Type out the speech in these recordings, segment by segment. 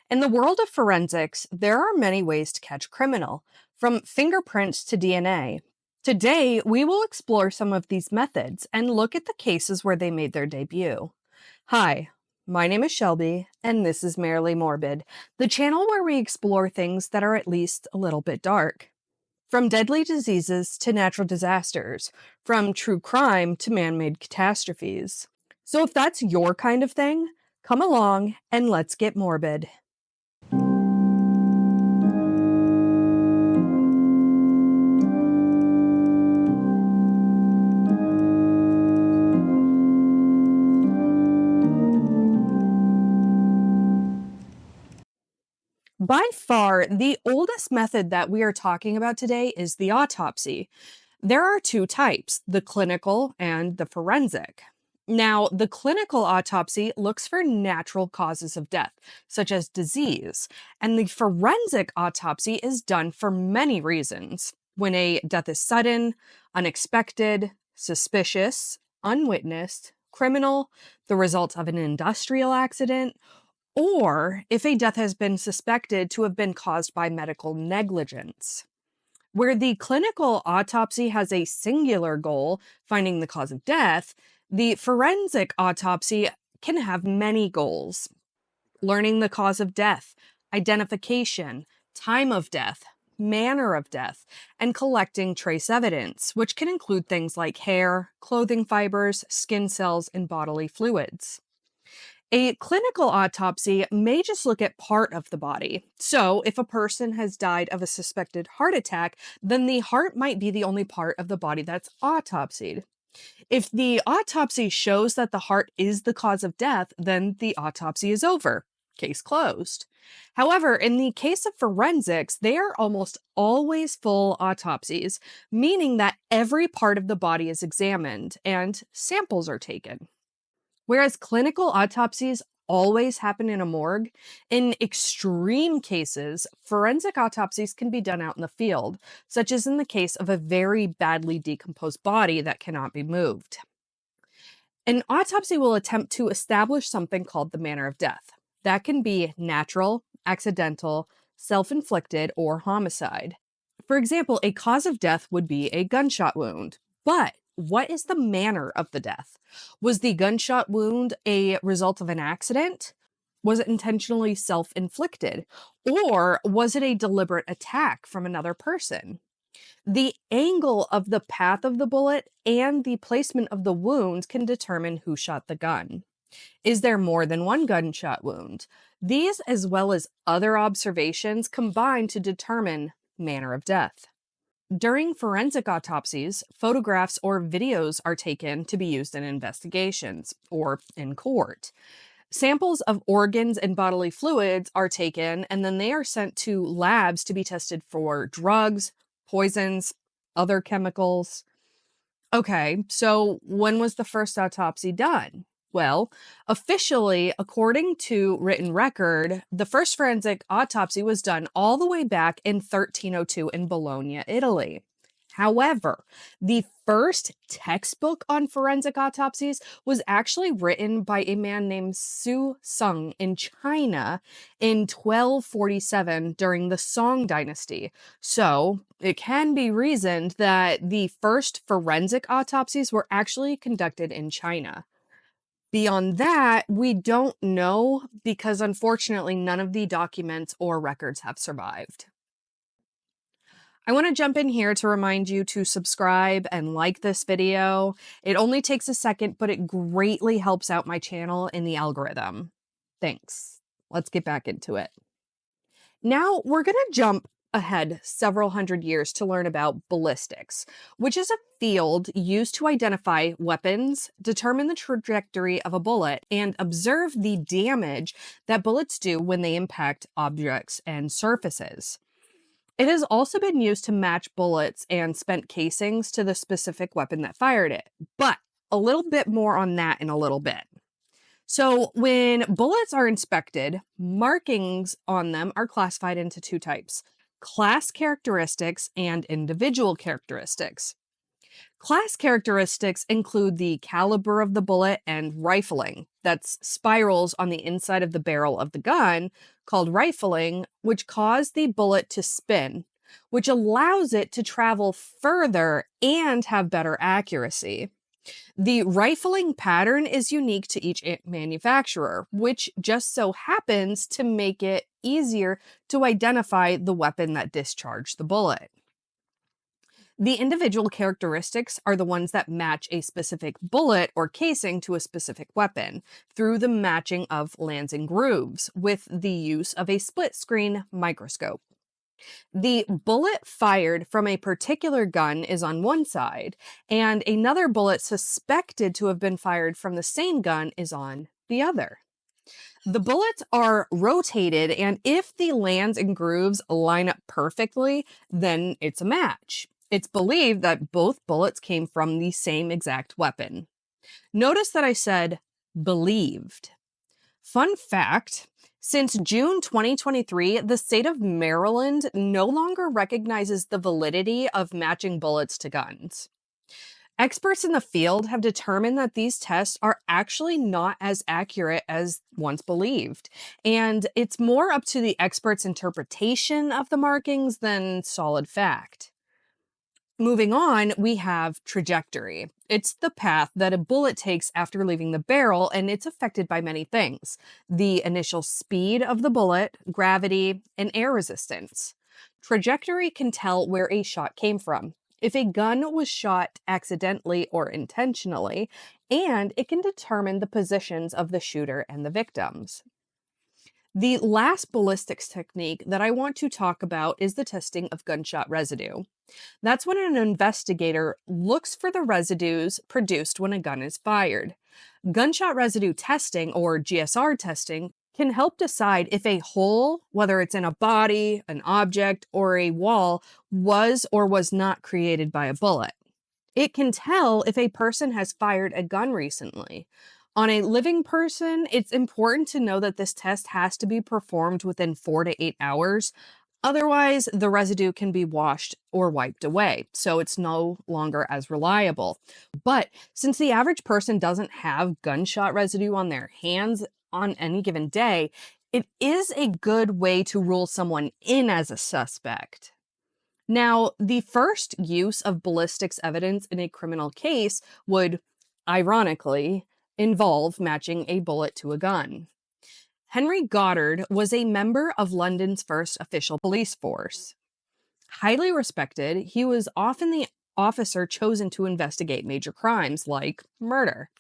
In the world of forensics, there are many ways to catch a criminal, from fingerprints to DNA. Today, we will explore some of these methods and look at the cases where they made their debut. Hi, my name is Shelby, and this is Merrily Morbid, the channel where we explore things that are at least a little bit dark. From deadly diseases to natural disasters, from true crime to man made catastrophes. So, if that's your kind of thing, come along and let's get morbid. By far, the oldest method that we are talking about today is the autopsy. There are two types, the clinical and the forensic. Now, the clinical autopsy looks for natural causes of death, such as disease, and the forensic autopsy is done for many reasons. When a death is sudden, unexpected, suspicious, unwitnessed, criminal, the result of an industrial accident, or if a death has been suspected to have been caused by medical negligence. Where the clinical autopsy has a singular goal, finding the cause of death, the forensic autopsy can have many goals. Learning the cause of death, identification, time of death, manner of death, and collecting trace evidence, which can include things like hair, clothing fibers, skin cells, and bodily fluids. A clinical autopsy may just look at part of the body. So, if a person has died of a suspected heart attack, then the heart might be the only part of the body that's autopsied. If the autopsy shows that the heart is the cause of death, then the autopsy is over. Case closed. However, in the case of forensics, they are almost always full autopsies, meaning that every part of the body is examined and samples are taken. Whereas clinical autopsies always happen in a morgue, in extreme cases, forensic autopsies can be done out in the field, such as in the case of a very badly decomposed body that cannot be moved. An autopsy will attempt to establish something called the manner of death. That can be natural, accidental, self inflicted, or homicide. For example, a cause of death would be a gunshot wound. But what is the manner of the death? Was the gunshot wound a result of an accident? Was it intentionally self inflicted? Or was it a deliberate attack from another person? The angle of the path of the bullet and the placement of the wound can determine who shot the gun. Is there more than one gunshot wound? These, as well as other observations, combine to determine manner of death. During forensic autopsies, photographs or videos are taken to be used in investigations or in court. Samples of organs and bodily fluids are taken, and then they are sent to labs to be tested for drugs, poisons, other chemicals. Okay, so when was the first autopsy done? Well, officially, according to written record, the first forensic autopsy was done all the way back in 1302 in Bologna, Italy. However, the first textbook on forensic autopsies was actually written by a man named Su Sung in China in 1247 during the Song Dynasty. So it can be reasoned that the first forensic autopsies were actually conducted in China. Beyond that, we don't know because unfortunately none of the documents or records have survived. I want to jump in here to remind you to subscribe and like this video. It only takes a second, but it greatly helps out my channel in the algorithm. Thanks. Let's get back into it. Now we're going to jump ahead several hundred years to learn about ballistics, which is a field used to identify weapons, determine the trajectory of a bullet, and observe the damage that bullets do when they impact objects and surfaces. It has also been used to match bullets and spent casings to the specific weapon that fired it, but a little bit more on that in a little bit. So when bullets are inspected, markings on them are classified into two types: class characteristics and individual characteristics. Class characteristics include the caliber of the bullet and rifling. that's spirals on the inside of the barrel of the gun called rifling, which cause the bullet to spin, which allows it to travel further and have better accuracy. The rifling pattern is unique to each manufacturer, which just so happens to make it easier to identify the weapon that discharged the bullet. The individual characteristics are the ones that match a specific bullet or casing to a specific weapon through the matching of lands and grooves with the use of a split screen microscope. The bullet fired from a particular gun is on one side, and another bullet suspected to have been fired from the same gun is on the other. The bullets are rotated, and if the lands and grooves line up perfectly, then it's a match. It's believed that both bullets came from the same exact weapon. Notice that I said believed. Fun fact, since June 2023, the state of Maryland no longer recognizes the validity of matching bullets to guns. Experts in the field have determined that these tests are actually not as accurate as once believed, and it's more up to the expert's interpretation of the markings than solid fact. Moving on, we have trajectory. It's the path that a bullet takes after leaving the barrel, and it's affected by many things: the initial speed of the bullet, gravity, and air resistance. Trajectory can tell where a shot came from, if a gun was shot accidentally or intentionally, and it can determine the positions of the shooter and the victims. The last ballistics technique that I want to talk about is the testing of gunshot residue. That's when an investigator looks for the residues produced when a gun is fired. Gunshot residue testing, or GSR testing, can help decide if a hole, whether it's in a body, an object, or a wall, was or was not created by a bullet. It can tell if a person has fired a gun recently. On a living person, it's important to know that this test has to be performed within 4 to 8 hours. Otherwise, the residue can be washed or wiped away, so it's no longer as reliable. But since the average person doesn't have gunshot residue on their hands on any given day, it is a good way to rule someone in as a suspect. Now, the first use of ballistics evidence in a criminal case would, ironically, involve matching a bullet to a gun. Henry Goddard was a member of London's first official police force. Highly respected, he was often the officer chosen to investigate major crimes like murder.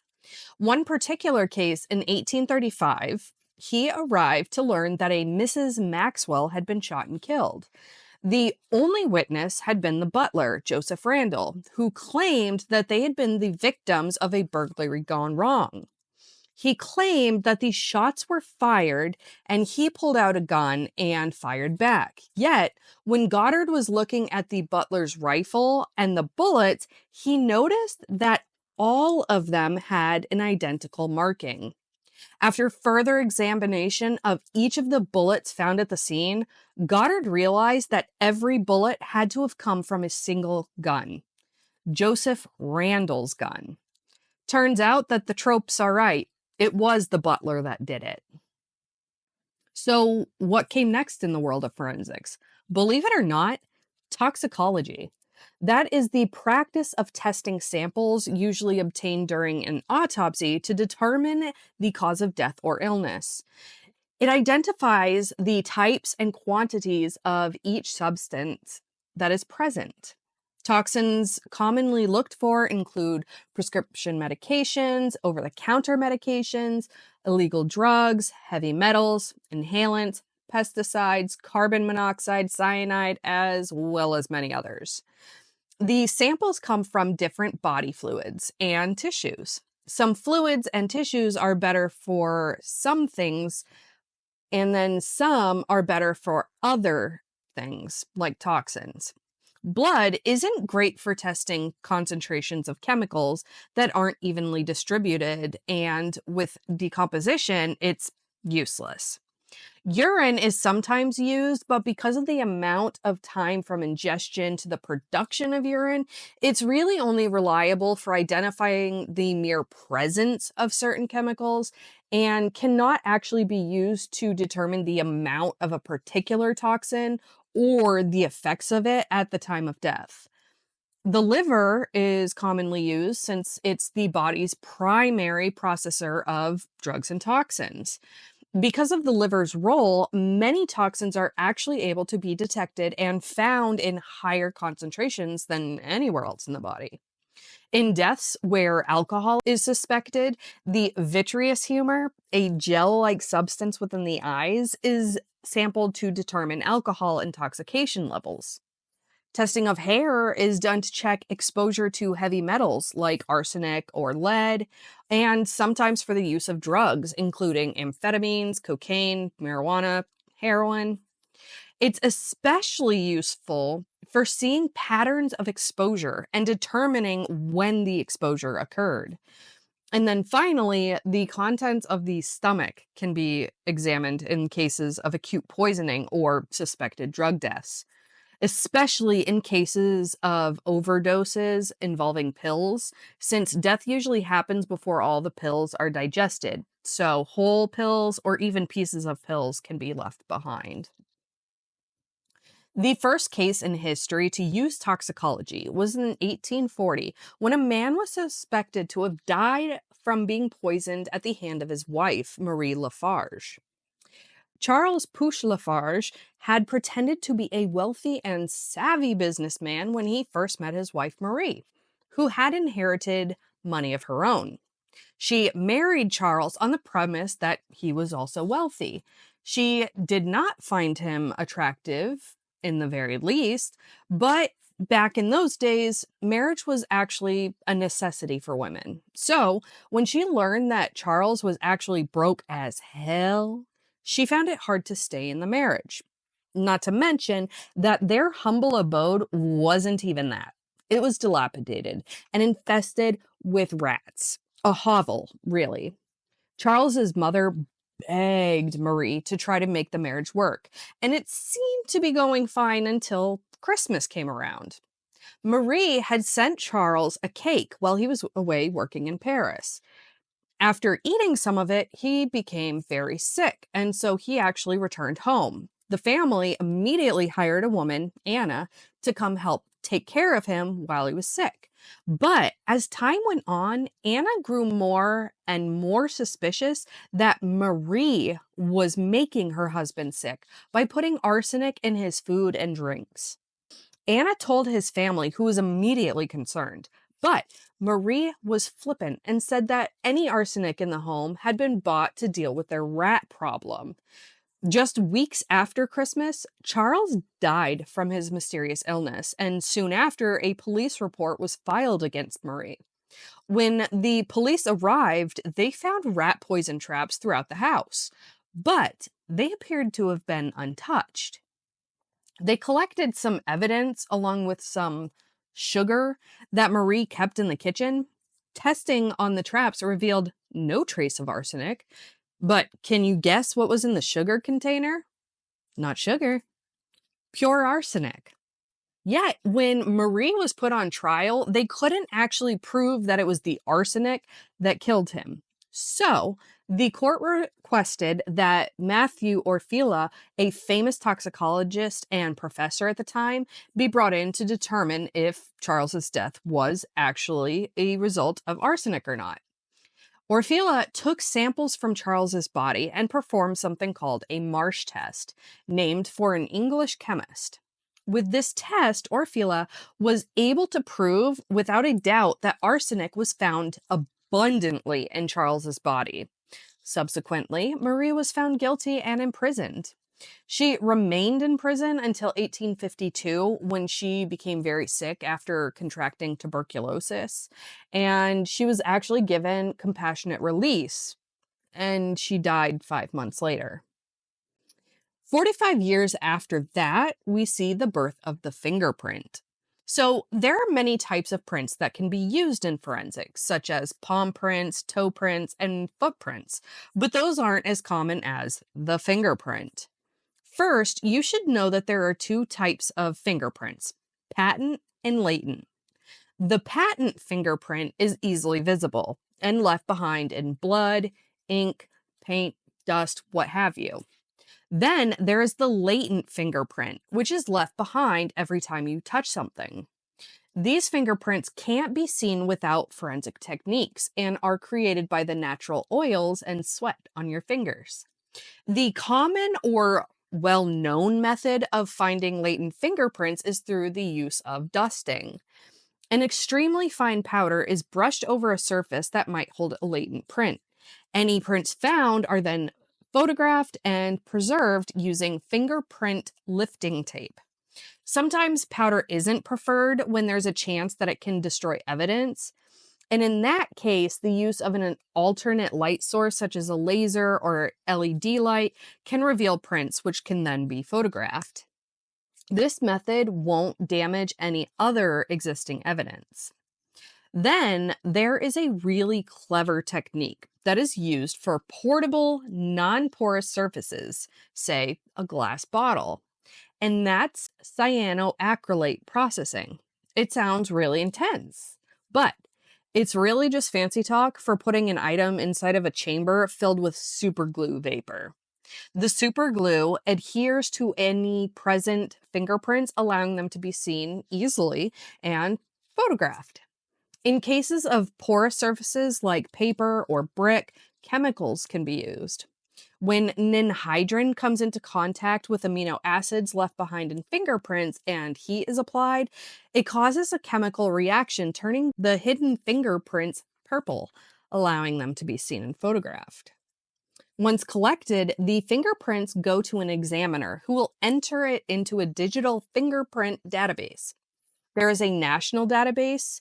One particular case in 1835, he arrived to learn that a Mrs. Maxwell had been shot and killed. The only witness had been the butler, Joseph Randall, who claimed that they had been the victims of a burglary gone wrong. He claimed that these shots were fired and he pulled out a gun and fired back. Yet, when Goddard was looking at the butler's rifle and the bullets, he noticed that all of them had an identical marking. After further examination of each of the bullets found at the scene, Goddard realized that every bullet had to have come from a single gun, Joseph Randall's gun. Turns out that the tropes are right. It was the butler that did it. So, what came next in the world of forensics? Believe it or not, toxicology. That is the practice of testing samples usually obtained during an autopsy to determine the cause of death or illness. It identifies the types and quantities of each substance that is present. Toxins commonly looked for include prescription medications, over-the-counter medications, illegal drugs, heavy metals, inhalants, pesticides, carbon monoxide, cyanide, as well as many others. The samples come from different body fluids and tissues. Some fluids and tissues are better for some things, and then some are better for other things, like toxins. Blood isn't great for testing concentrations of chemicals that aren't evenly distributed, and with decomposition, it's useless. Urine is sometimes used, but because of the amount of time from ingestion to the production of urine, it's really only reliable for identifying the mere presence of certain chemicals and cannot actually be used to determine the amount of a particular toxin or the effects of it at the time of death. The liver is commonly used since it's the body's primary processor of drugs and toxins. Because of the liver's role, many toxins are actually able to be detected and found in higher concentrations than anywhere else in the body. In deaths where alcohol is suspected, the vitreous humor, a gel like substance within the eyes, is sampled to determine alcohol intoxication levels. Testing of hair is done to check exposure to heavy metals like arsenic or lead, and sometimes for the use of drugs, including amphetamines, cocaine, marijuana, heroin. It's especially useful for seeing patterns of exposure and determining when the exposure occurred. And then finally, the contents of the stomach can be examined in cases of acute poisoning or suspected drug deaths, especially in cases of overdoses involving pills, since death usually happens before all the pills are digested. So, whole pills or even pieces of pills can be left behind. The first case in history to use toxicology was in 1840 when a man was suspected to have died from being poisoned at the hand of his wife, Marie Lafarge. Charles Pouche Lafarge had pretended to be a wealthy and savvy businessman when he first met his wife Marie, who had inherited money of her own. She married Charles on the premise that he was also wealthy. She did not find him attractive in the very least, but back in those days, marriage was actually a necessity for women. So when she learned that Charles was actually broke as hell, she found it hard to stay in the marriage. Not to mention that their humble abode wasn't even that. It was dilapidated and infested with rats. A hovel, really. Charles's mother begged Marie to try to make the marriage work, and it seemed to be going fine until Christmas came around. Marie had sent Charles a cake while he was away working in Paris. After eating some of it, he became very sick, and so he actually returned home. The family immediately hired a woman, Anna, to come help take care of him while he was sick. But as time went on, Anna grew more and more suspicious that Marie was making her husband sick by putting arsenic in his food and drinks. Anna told his family, who was immediately concerned. But Marie was flippant and said that any arsenic in the home had been bought to deal with their rat problem. Just weeks after Christmas, Charles died from his mysterious illness, and soon after, a police report was filed against Marie. When the police arrived, they found rat poison traps throughout the house, but they appeared to have been untouched. They collected some evidence along with some sugar that Marie kept in the kitchen. Testing on the traps revealed no trace of arsenic. But can you guess what was in the sugar container? Not sugar, pure arsenic. Yet, when Marie was put on trial, they couldn't actually prove that it was the arsenic that killed him. So, the court requested that Matthew Orfila, a famous toxicologist and professor at the time, be brought in to determine if Charles's death was actually a result of arsenic or not. Orfila took samples from Charles's body and performed something called a Marsh test, named for an English chemist. With this test, Orfila was able to prove without a doubt that arsenic was found abundantly in Charles's body. Subsequently, Marie was found guilty and imprisoned. She remained in prison until 1852 when she became very sick after contracting tuberculosis. And she was actually given compassionate release, and she died 5 months later. 45 years after that, we see the birth of the fingerprint. So, there are many types of prints that can be used in forensics, such as palm prints, toe prints, and footprints, but those aren't as common as the fingerprint. First, you should know that there are two types of fingerprints: patent and latent. The patent fingerprint is easily visible and left behind in blood, ink, paint, dust, what have you. Then there is the latent fingerprint, which is left behind every time you touch something. These fingerprints can't be seen without forensic techniques and are created by the natural oils and sweat on your fingers. The common or well known method of finding latent fingerprints is through the use of dusting. An extremely fine powder is brushed over a surface that might hold a latent print. Any prints found are then photographed and preserved using fingerprint lifting tape. Sometimes powder isn't preferred when there's a chance that it can destroy evidence. And in that case, the use of an alternate light source, such as a laser or LED light, can reveal prints which can then be photographed. This method won't damage any other existing evidence. Then there is a really clever technique that is used for portable, non porous surfaces, say a glass bottle, and that's cyanoacrylate processing. It sounds really intense, but it's really just fancy talk for putting an item inside of a chamber filled with superglue vapor. The super glue adheres to any present fingerprints, allowing them to be seen easily and photographed. In cases of porous surfaces like paper or brick, chemicals can be used. When ninhydrin comes into contact with amino acids left behind in fingerprints and heat is applied, it causes a chemical reaction, turning the hidden fingerprints purple, allowing them to be seen and photographed. Once collected, the fingerprints go to an examiner who will enter it into a digital fingerprint database. There is a national database.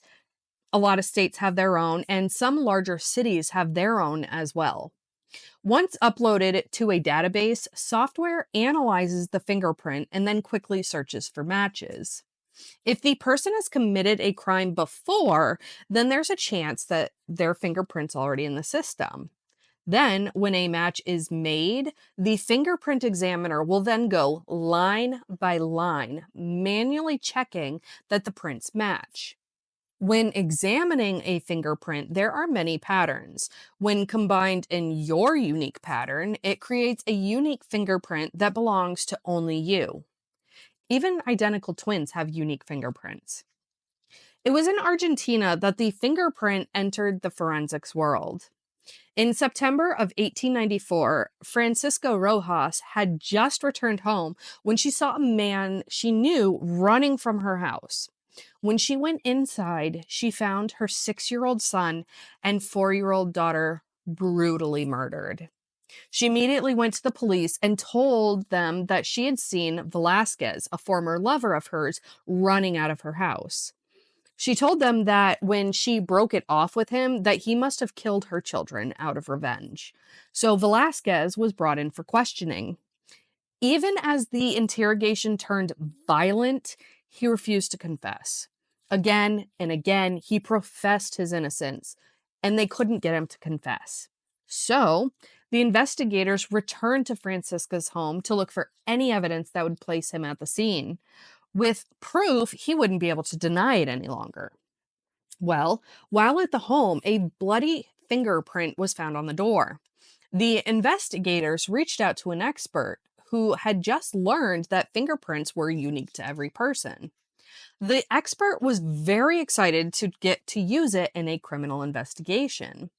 A lot of states have their own, and some larger cities have their own as well. Once uploaded to a database, software analyzes the fingerprint and then quickly searches for matches. If the person has committed a crime before, then there's a chance that their fingerprint's already in the system. Then, when a match is made, the fingerprint examiner will then go line by line, manually checking that the prints match. When examining a fingerprint, there are many patterns. When combined in your unique pattern, it creates a unique fingerprint that belongs to only you. Even identical twins have unique fingerprints. It was in Argentina that the fingerprint entered the forensics world. In September of 1894, Francisca Rojas had just returned home when she saw a man she knew running from her house. When she went inside, she found her 6-year-old son and 4-year-old daughter brutally murdered. She immediately went to the police and told them that she had seen Velasquez, a former lover of hers, running out of her house. She told them that when she broke it off with him, that he must have killed her children out of revenge. So Velasquez was brought in for questioning. Even as the interrogation turned violent, he refused to confess. Again and again, he professed his innocence, and they couldn't get him to confess. So the investigators returned to Francisca's home to look for any evidence that would place him at the scene, with proof he wouldn't be able to deny it any longer. Well, while at the home, a bloody fingerprint was found on the door. The investigators reached out to an expert who had just learned that fingerprints were unique to every person. The expert was very excited to get to use it in a criminal investigation.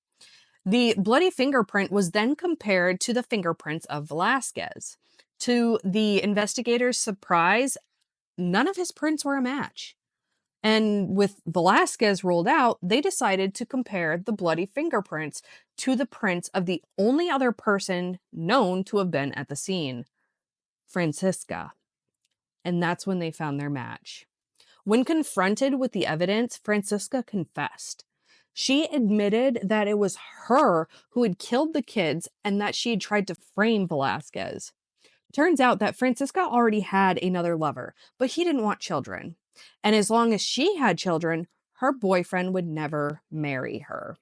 The bloody fingerprint was then compared to the fingerprints of Velasquez. To the investigators' surprise, none of his prints were a match. And with Velasquez ruled out, they decided to compare the bloody fingerprints to the prints of the only other person known to have been at the scene, Francisca. And that's when they found their match. When confronted with the evidence, Francisca confessed. She admitted that it was her who had killed the kids and that she had tried to frame Velasquez. Turns out that Francisca already had another lover, but he didn't want children. And as long as she had children, her boyfriend would never marry her.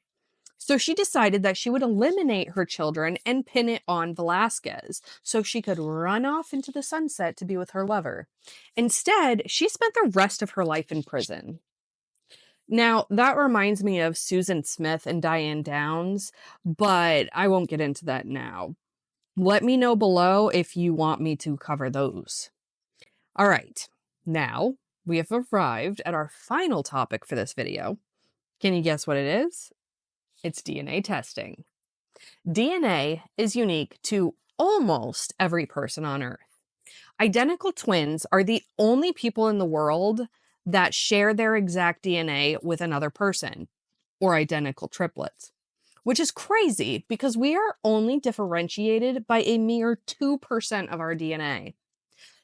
So she decided that she would eliminate her children and pin it on Velasquez so she could run off into the sunset to be with her lover. Instead, she spent the rest of her life in prison. Now, that reminds me of Susan Smith and Diane Downs, but I won't get into that now. Let me know below if you want me to cover those. All right, now we have arrived at our final topic for this video. Can you guess what it is? It's DNA testing. DNA is unique to almost every person on Earth. Identical twins are the only people in the world that share their exact DNA with another person, or identical triplets, which is crazy because we are only differentiated by a mere 2% of our DNA.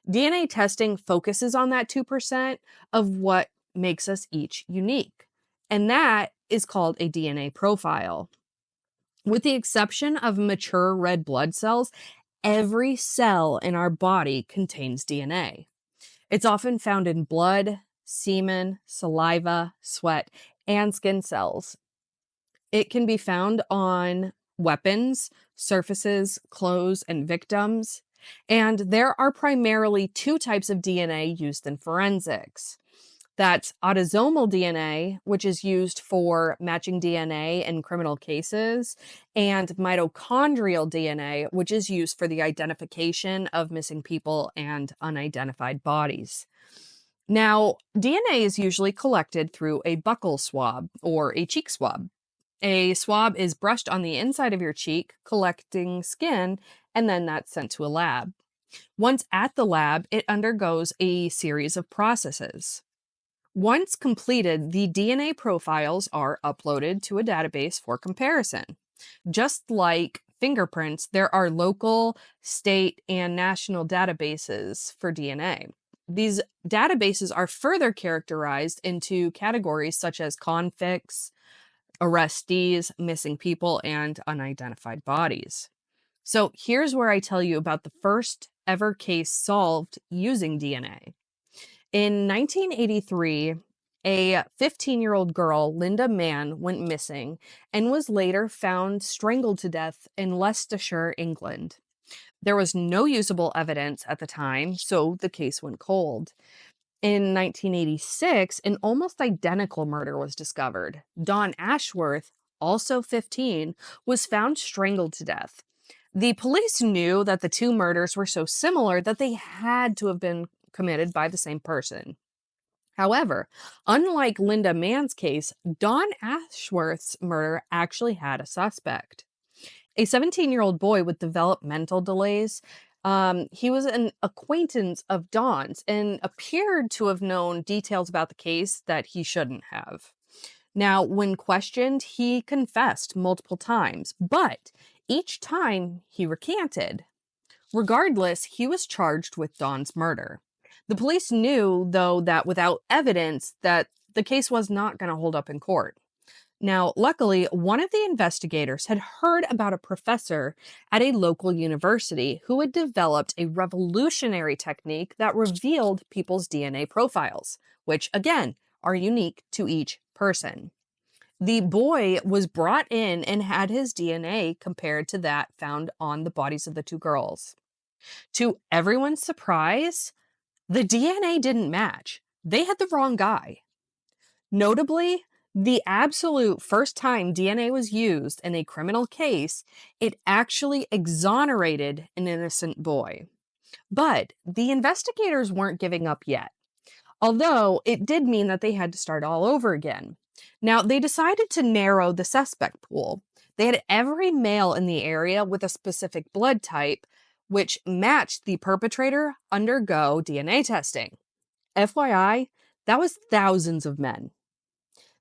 DNA testing focuses on that 2% of what makes us each unique, and that is called a DNA profile. With the exception of mature red blood cells, every cell in our body contains DNA. It's often found in blood, semen, saliva, sweat, and skin cells. It can be found on weapons, surfaces, clothes, and victims. And there are primarily two types of DNA used in forensics. That's autosomal DNA, which is used for matching DNA in criminal cases, and mitochondrial DNA, which is used for the identification of missing people and unidentified bodies. Now, DNA is usually collected through a buccal swab or a cheek swab. A swab is brushed on the inside of your cheek, collecting skin, and then that's sent to a lab. Once at the lab, it undergoes a series of processes. Once completed, the DNA profiles are uploaded to a database for comparison. Just like fingerprints, there are local, state, and national databases for DNA. These databases are further characterized into categories such as convicts, arrestees, missing people, and unidentified bodies. So here's where I tell you about the first ever case solved using DNA. In 1983, a 15-year-old girl, Linda Mann, went missing and was later found strangled to death in Leicestershire, England. There was no usable evidence at the time, so the case went cold. In 1986, an almost identical murder was discovered. Dawn Ashworth, also 15, was found strangled to death. The police knew that the two murders were so similar that they had to have been committed by the same person. However, unlike Linda Mann's case, Dawn Ashworth's murder actually had a suspect. A 17-year-old boy with developmental delays. He was an acquaintance of Dawn's and appeared to have known details about the case that he shouldn't have. Now, when questioned, he confessed multiple times, but each time he recanted. Regardless, he was charged with Dawn's murder. The police knew, though, that without evidence, that the case was not going to hold up in court. Now, luckily, one of the investigators had heard about a professor at a local university who had developed a revolutionary technique that revealed people's DNA profiles, which, again, are unique to each person. The boy was brought in and had his DNA compared to that found on the bodies of the two girls. To everyone's surprise, the DNA didn't match. They had the wrong guy. Notably, the absolute first time DNA was used in a criminal case, it actually exonerated an innocent boy. But the investigators weren't giving up yet, although it did mean that they had to start all over again. Now, they decided to narrow the suspect pool. They had every male in the area with a specific blood type, which matched the perpetrator, undergo DNA testing. FYI, that was thousands of men.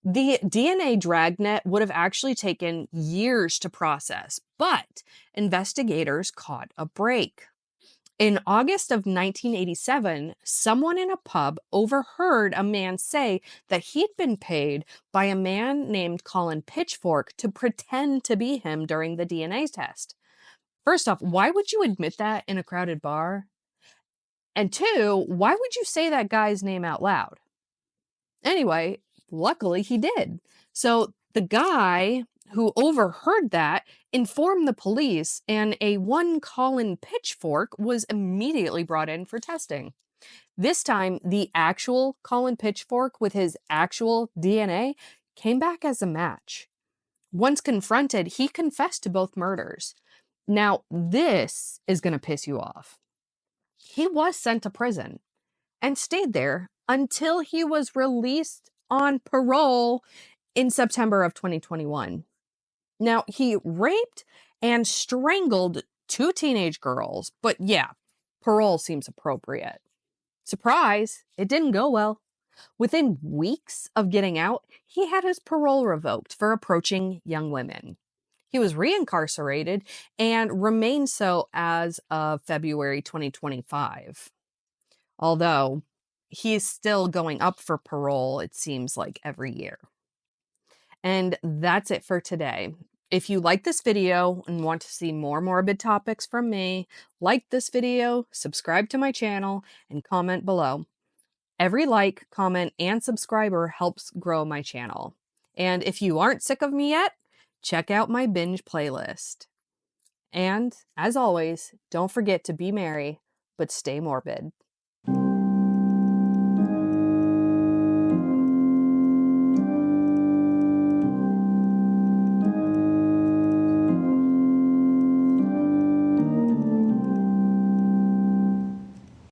The DNA dragnet would have actually taken years to process, but investigators caught a break. In August of 1987, someone in a pub overheard a man say that he'd been paid by a man named Colin Pitchfork to pretend to be him during the DNA test. First off, why would you admit that in a crowded bar? And two, why would you say that guy's name out loud? Anyway, luckily he did. So the guy who overheard that informed the police, and a one Colin Pitchfork was immediately brought in for testing. This time, the actual Colin Pitchfork with his actual DNA came back as a match. Once confronted, he confessed to both murders. Now, this is going to piss you off. He was sent to prison and stayed there until he was released on parole in September of 2021. Now, he raped and strangled two teenage girls, but yeah, parole seems appropriate. Surprise, it didn't go well. Within weeks of getting out, he had his parole revoked for approaching young women. He was reincarcerated and remained so as of February 2025. Although he's still going up for parole, it seems like every year. And that's it for today. If you like this video and want to see more morbid topics from me, like this video, subscribe to my channel, and comment below. Every like, comment, and subscriber helps grow my channel. And if you aren't sick of me yet, check out my binge playlist. And as always, don't forget to be merry, but stay morbid.